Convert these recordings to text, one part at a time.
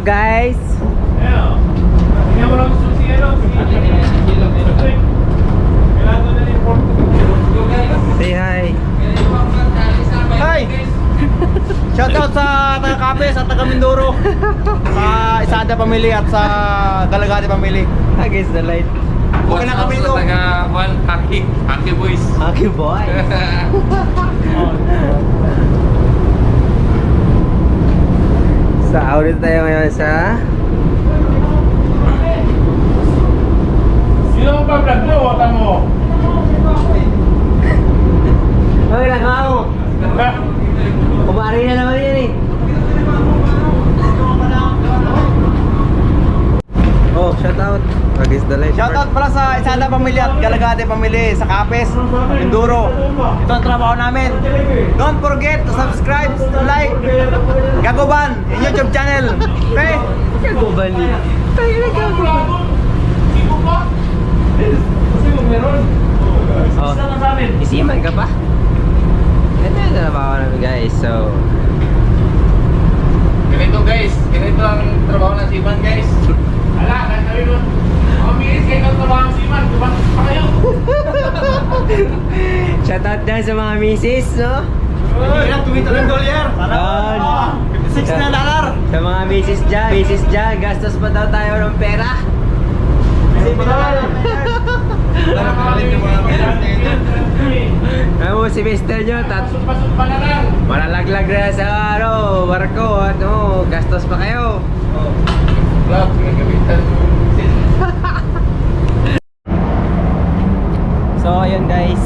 up guys? Tingnan mo lang susi ano. Say hi. Hi! Shoutout sa taga Capes at taga Mindoro. Sa Isada Family at sa Dalagate Family. Against the light. Okay na kami ito. Taga Haki Boys. Aki boy. Sa audit tayo ngayon sa Sino ang pa-vlog mo? Wata mo. Hoy, nakaw. Kumari na naman yan eh. Oh, shout out. Against the light. Shoutout pala sa Isada Family at Galagate Family sa Capes, Mindoro. Ito ang trabaho namin. Don't forget to subscribe, to like Gagoban in YouTube channel. Okay? Gagoban niya. Tayo na gagoban. Siko pa? Kasi mo meron. Oh, Isa na sa amin. isiman ka pa? Ito na trabaho namin guys. So, Ganito guys. Ganito ang trabaho ng Siman guys. Ala, kahit sabi mo. Mga minis kayo ang trabaho ng Siman. Kumantos pa kayo. shout out dyan sa mga misis, no? Hirap tumita ng dolyar. $56 na. Sa mga misis dyan, gastos pa daw tayo ng pera. Kasi pinala. Ano si Mr. nyo, Pasok-pasok na lang. malalaglag na sa barko, gastos pa kayo. Vlog, gagamitan mo. So ayun guys,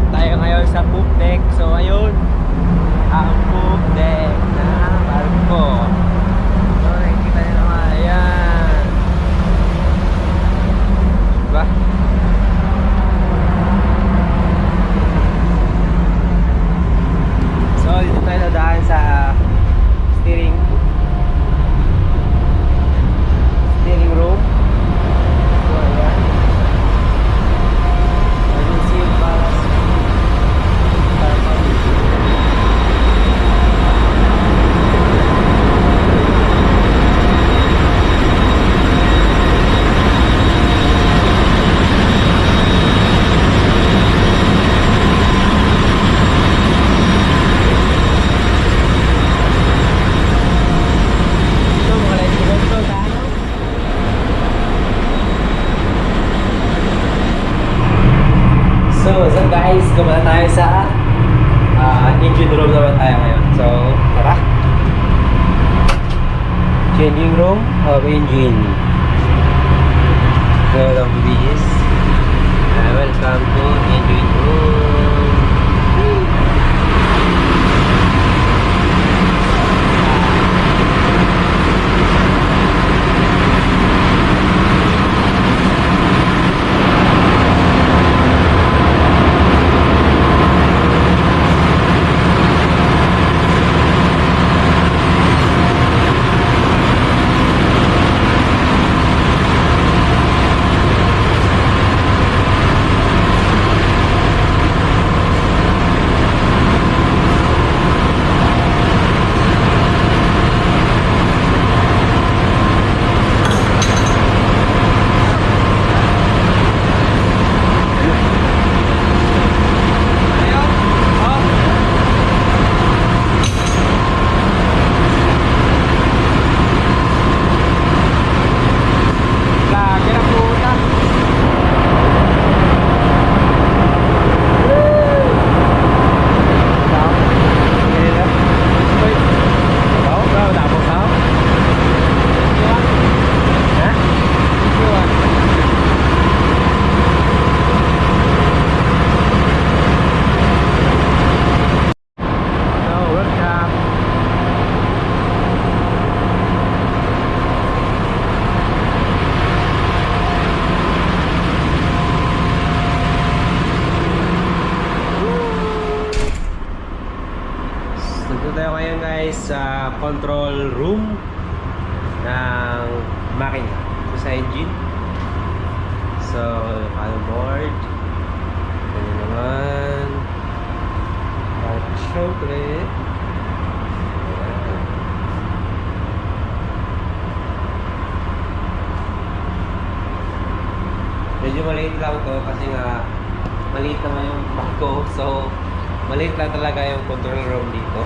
tayo ngayon sa poop deck. So ayun, ang poop deck ng barko. So nakikita nyo naman, ayan. Diba? So dito tayo dadaan sa steering room. So ayan. Ayun si Balas. Ito mga light ko dito sa ano? So, what's up guys? Kumana tayo sa engine room naman tayo ngayon. So, tara! Changing room of engine. Hello, BBS. Welcome to engine room. Lagi na puta. Nandito tayo ngayon guys sa control room ng makina sa engine. So, column board. Ganyan naman. At syempre, Medyo maliit lang to kasi nga maliit naman yung bag ko. So, maliit lang talaga yung control room dito.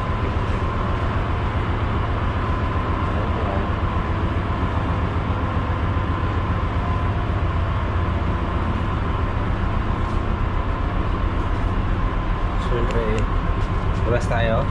Siyempre, labas tayo.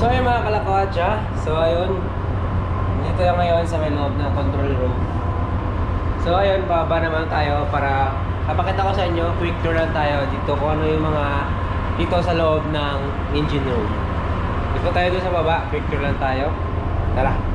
So ayun mga kalakotsa, so ayun, dito lang ngayon sa may loob ng control room. So ayun, baba naman tayo para kapakita ko sa inyo, quick tour lang tayo dito kung ano yung mga dito sa loob ng engine room. Dito tayo doon sa baba, quick tour lang tayo. Tara!